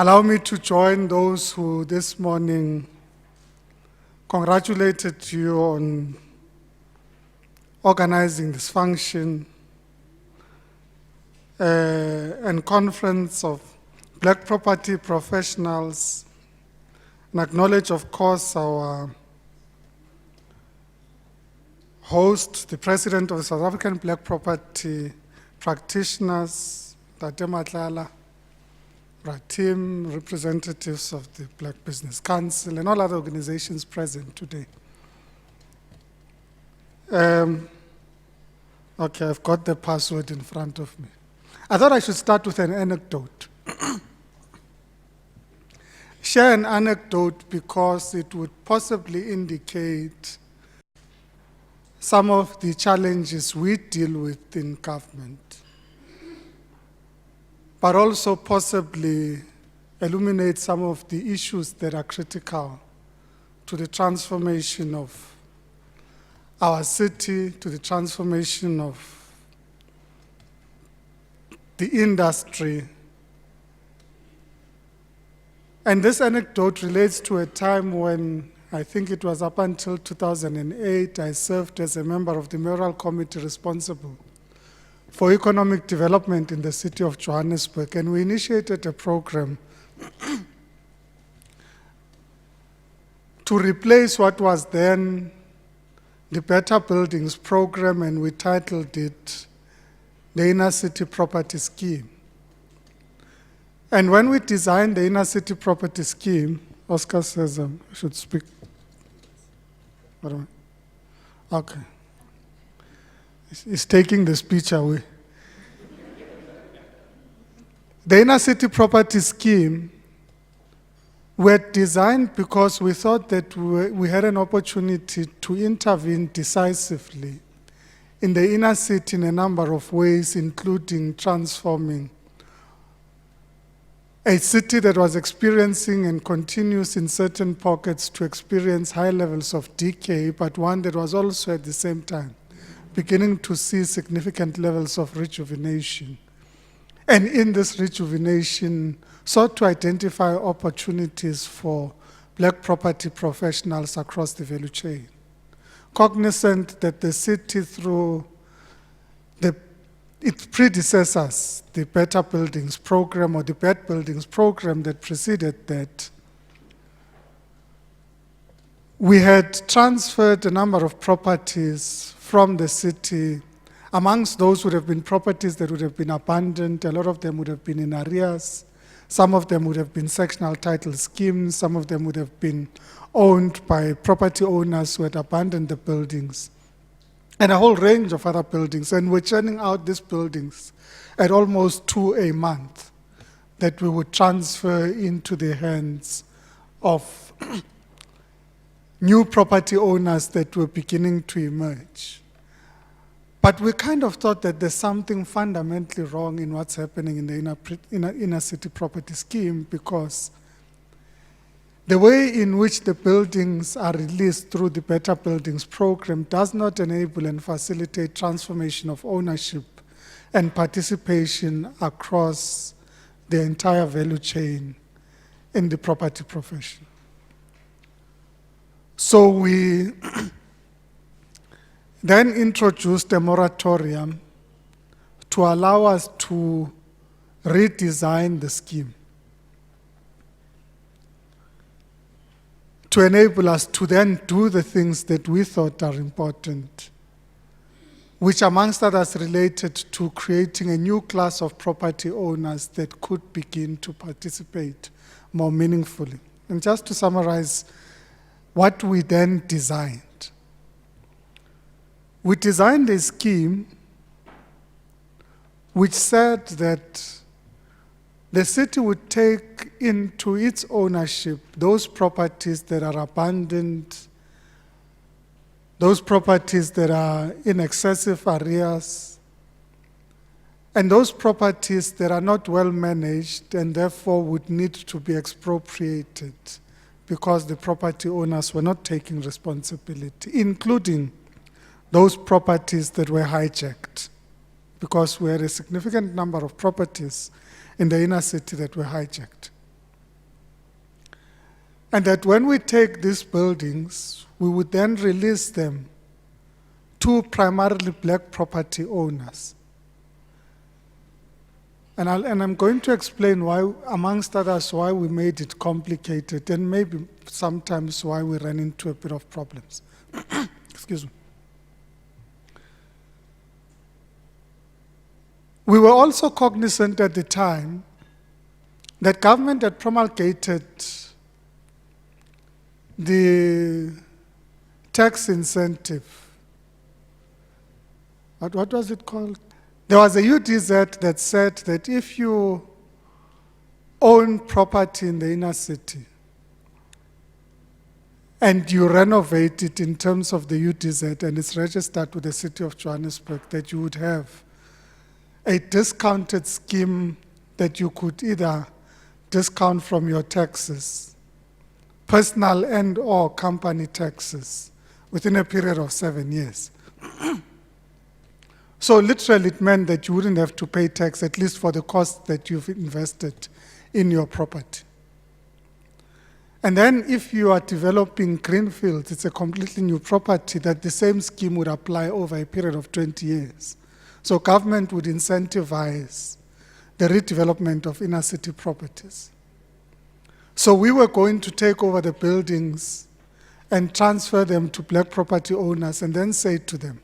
Allow me to join those who this morning congratulated you on organizing this function and conference of Black property professionals, and acknowledge, of course, our host, the President of the South African Black Property Practitioners, Tate Matlala, team, representatives of the Black Business Council, and all other organizations present today. Okay, I've got the password in front of me. I thought I should start with an anecdote. Share an anecdote because it would possibly indicate some of the challenges we deal with in government, but also possibly illuminate some of the issues that are critical to the transformation of our city, to the transformation of the industry. And this anecdote relates to a time when, I think it was up until 2008, I served as a member of the mayoral committee responsible for economic development in the city of Johannesburg, and we initiated a program to replace what was then the Better Buildings program, and we titled it the Inner City Property Scheme. And when we designed the Inner City Property Scheme, Oscar says I should speak. Okay. He's taking the speech away. The Inner City Property Scheme were designed because we thought that we had an opportunity to intervene decisively in the inner city in a number of ways, including transforming a city that was experiencing and continues in certain pockets to experience high levels of decay, but one that was also at the same time beginning to see significant levels of rejuvenation. And in this rejuvenation, sought to identify opportunities for Black property professionals across the value chain. Cognizant that the city, through its predecessors, the Better Buildings program or the Bad Buildings program that preceded that, we had transferred a number of properties from the city. Amongst those would have been properties that would have been abandoned. A lot of them would have been in arrears. Some of them would have been sectional title schemes. Some of them would have been owned by property owners who had abandoned the buildings, and a whole range of other buildings. And we're churning out these buildings at almost 2 a month that we would transfer into the hands of new property owners that were beginning to emerge. But we kind of thought that there's something fundamentally wrong in what's happening in the inner city property scheme, because the way in which the buildings are released through the Better Buildings program does not enable and facilitate transformation of ownership and participation across the entire value chain in the property profession. So we then introduced a moratorium to allow us to redesign the scheme, to enable us to then do the things that we thought are important, which amongst others related to creating a new class of property owners that could begin to participate more meaningfully. And just to summarize what we then designed. We designed a scheme which said that the city would take into its ownership those properties that are abandoned, those properties that are in excessive arrears, and those properties that are not well managed and therefore would need to be expropriated because the property owners were not taking responsibility, including those properties that were hijacked, because we had a significant number of properties in the inner city that were hijacked. And that when we take these buildings, we would then release them to primarily black property owners. And I'm going to explain why, amongst others, why we made it complicated and maybe sometimes why we ran into a bit of problems. Excuse me. We were also cognizant at the time that government had promulgated the tax incentive. What was it called? There was a UDZ that said that if you own property in the inner city and you renovate it in terms of the UDZ and it's registered with the city of Johannesburg, that you would have a discounted scheme that you could either discount from your taxes, personal and or company taxes, within a period of 7 years. So literally it meant that you wouldn't have to pay tax, at least for the cost that you've invested in your property. And then if you are developing greenfields, it's a completely new property, that the same scheme would apply over a period of 20 years. So government would incentivize the redevelopment of inner city properties. So we were going to take over the buildings and transfer them to black property owners and then say to them,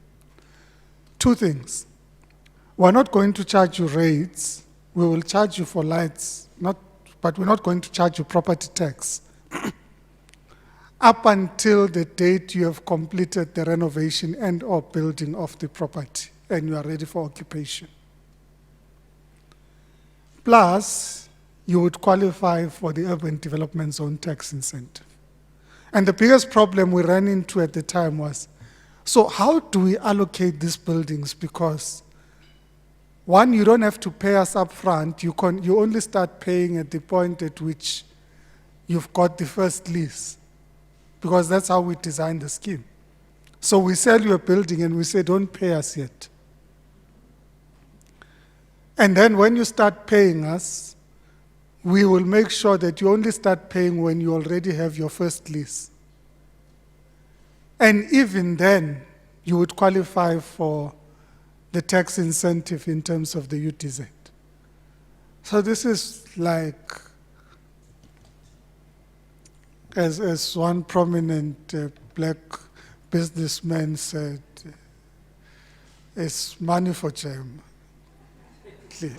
two things. We're not going to charge you rates. We will charge you for lights, but we're not going to charge you property tax up until the date you have completed the renovation and or building of the property and you are ready for occupation. Plus, you would qualify for the urban development zone tax incentive. And the biggest problem we ran into at the time was, so how do we allocate these buildings? Because one, you don't have to pay us up front. You only start paying at the point at which you've got the first lease, because that's how we designed the scheme. So we sell you a building and we say, don't pay us yet. And then when you start paying us, we will make sure that you only start paying when you already have your first lease. And even then, you would qualify for the tax incentive in terms of the UTZ. So this is like, as one prominent black businessman said, it's money for jam. Clearly.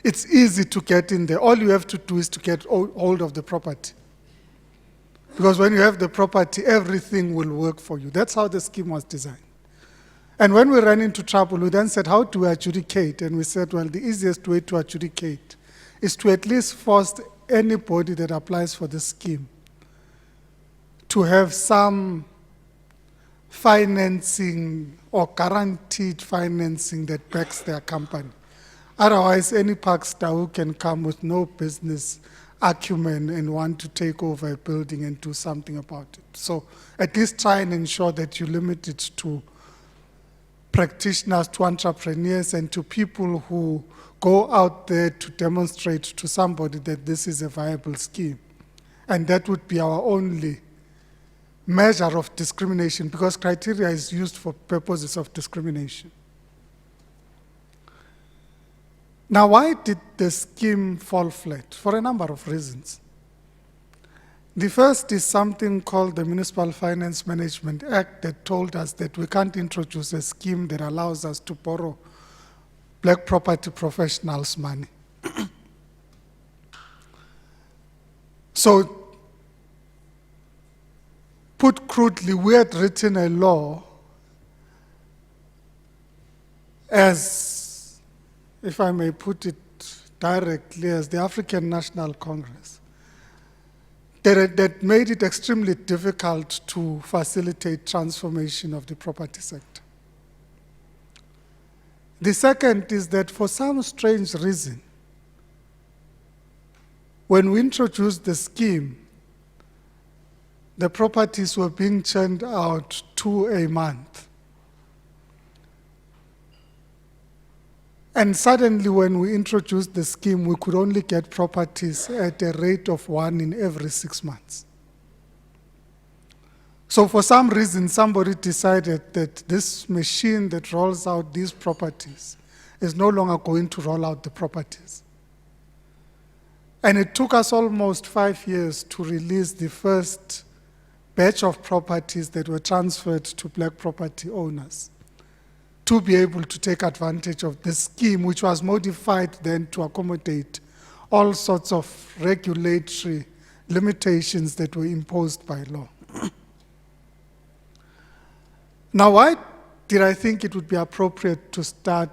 It's easy to get in there. All you have to do is to get hold of the property. Because when you have the property, everything will work for you. That's how the scheme was designed. And when we ran into trouble, we then said, how do we adjudicate? And we said, well, the easiest way to adjudicate is to at least force anybody that applies for the scheme to have some financing or guaranteed financing that backs their company. Otherwise, any park star who can come with no business acumen and want to take over a building and do something about it. So at least try and ensure that you limit it to practitioners, to entrepreneurs, and to people who go out there to demonstrate to somebody that this is a viable scheme. And that would be our only measure of discrimination, because criteria is used for purposes of discrimination. Now, why did the scheme fall flat? For a number of reasons. The first is something called the Municipal Finance Management Act that told us that we can't introduce a scheme that allows us to borrow black property professionals' money. So, put crudely, we had written a law as, if I may put it directly, as the African National Congress, that made it extremely difficult to facilitate transformation of the property sector. The second is that for some strange reason, when we introduced the scheme, the properties were being churned out 2 a month. And suddenly, when we introduced the scheme, we could only get properties at a rate of 1 in every 6 months. So for some reason, somebody decided that this machine that rolls out these properties is no longer going to roll out the properties. And it took us almost 5 years to release the first batch of properties that were transferred to black property owners to be able to take advantage of the scheme, which was modified then to accommodate all sorts of regulatory limitations that were imposed by law. Now, why did I think it would be appropriate to start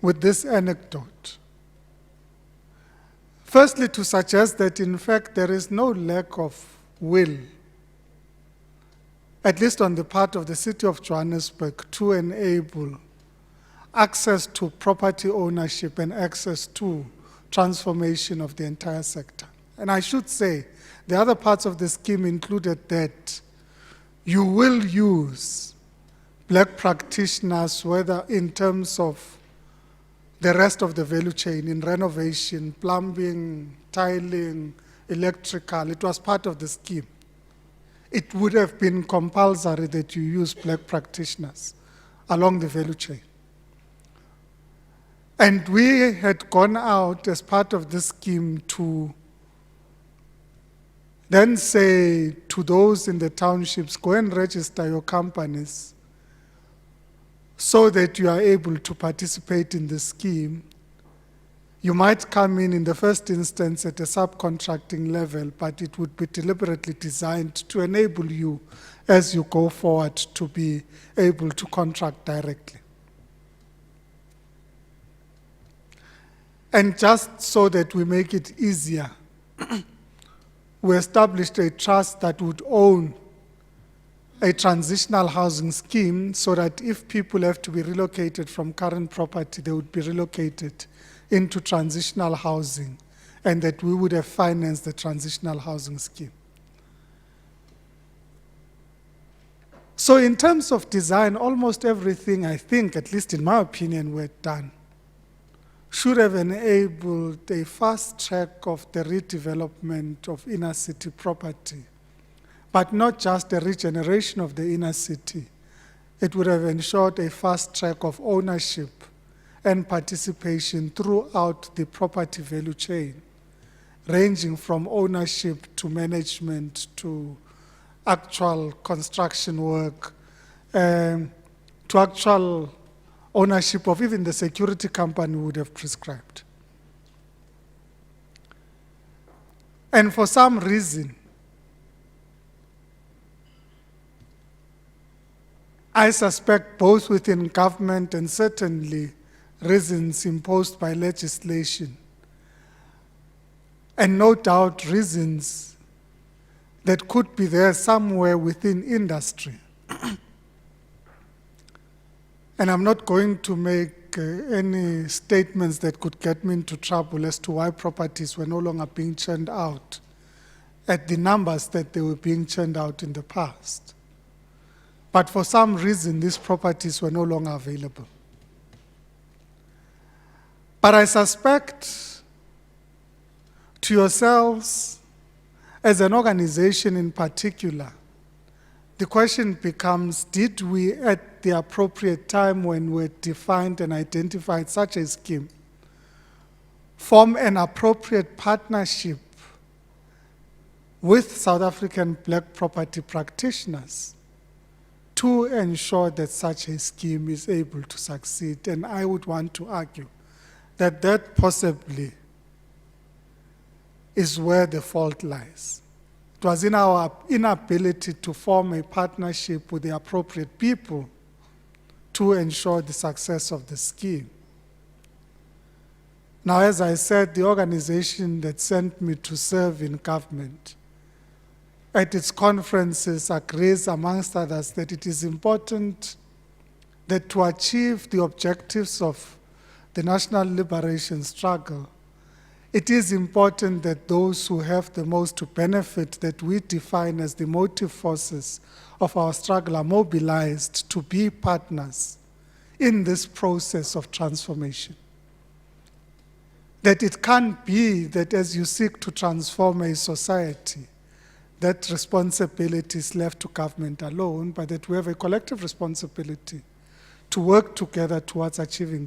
with this anecdote? Firstly, to suggest that in fact there is no lack of will, at least on the part of the city of Johannesburg, to enable access to property ownership and access to transformation of the entire sector. And I should say, the other parts of the scheme included that you will use black practitioners, whether in terms of the rest of the value chain, in renovation, plumbing, tiling, electrical. It was part of the scheme. It would have been compulsory that you use black practitioners along the value chain. And we had gone out as part of this scheme to then say to those in the townships, go and register your companies so that you are able to participate in the scheme. You might come in the first instance at a subcontracting level, but it would be deliberately designed to enable you as you go forward to be able to contract directly. And just so that we make it easier, we established a trust that would own a transitional housing scheme so that if people have to be relocated from current property, they would be relocated into transitional housing, and that we would have financed the transitional housing scheme. So in terms of design, almost everything, I think, at least in my opinion, were done, should have enabled a fast track of the redevelopment of inner city property, but not just the regeneration of the inner city. It would have ensured a fast track of ownership and participation throughout the property value chain, ranging from ownership to management to actual construction work, to actual ownership of even the security company would have prescribed. And for some reason, I suspect both within government and certainly reasons imposed by legislation, and no doubt reasons that could be there somewhere within industry. And I'm not going to make any statements that could get me into trouble as to why properties were no longer being churned out at the numbers that they were being churned out in the past. But for some reason, these properties were no longer available. But I suspect to yourselves, as an organization in particular, the question becomes, did we at the appropriate time when we defined and identified such a scheme, form an appropriate partnership with South African black property practitioners to ensure that such a scheme is able to succeed? And I would want to argue that that possibly is where the fault lies. It was in our inability to form a partnership with the appropriate people to ensure the success of the scheme. Now, as I said, the organization that sent me to serve in government at its conferences agrees, amongst others, that it is important that to achieve the objectives of the national liberation struggle, it is important that those who have the most to benefit, that we define as the motive forces of our struggle, are mobilized to be partners in this process of transformation. That it can't be that as you seek to transform a society, that responsibility is left to government alone, but that we have a collective responsibility to work together towards achieving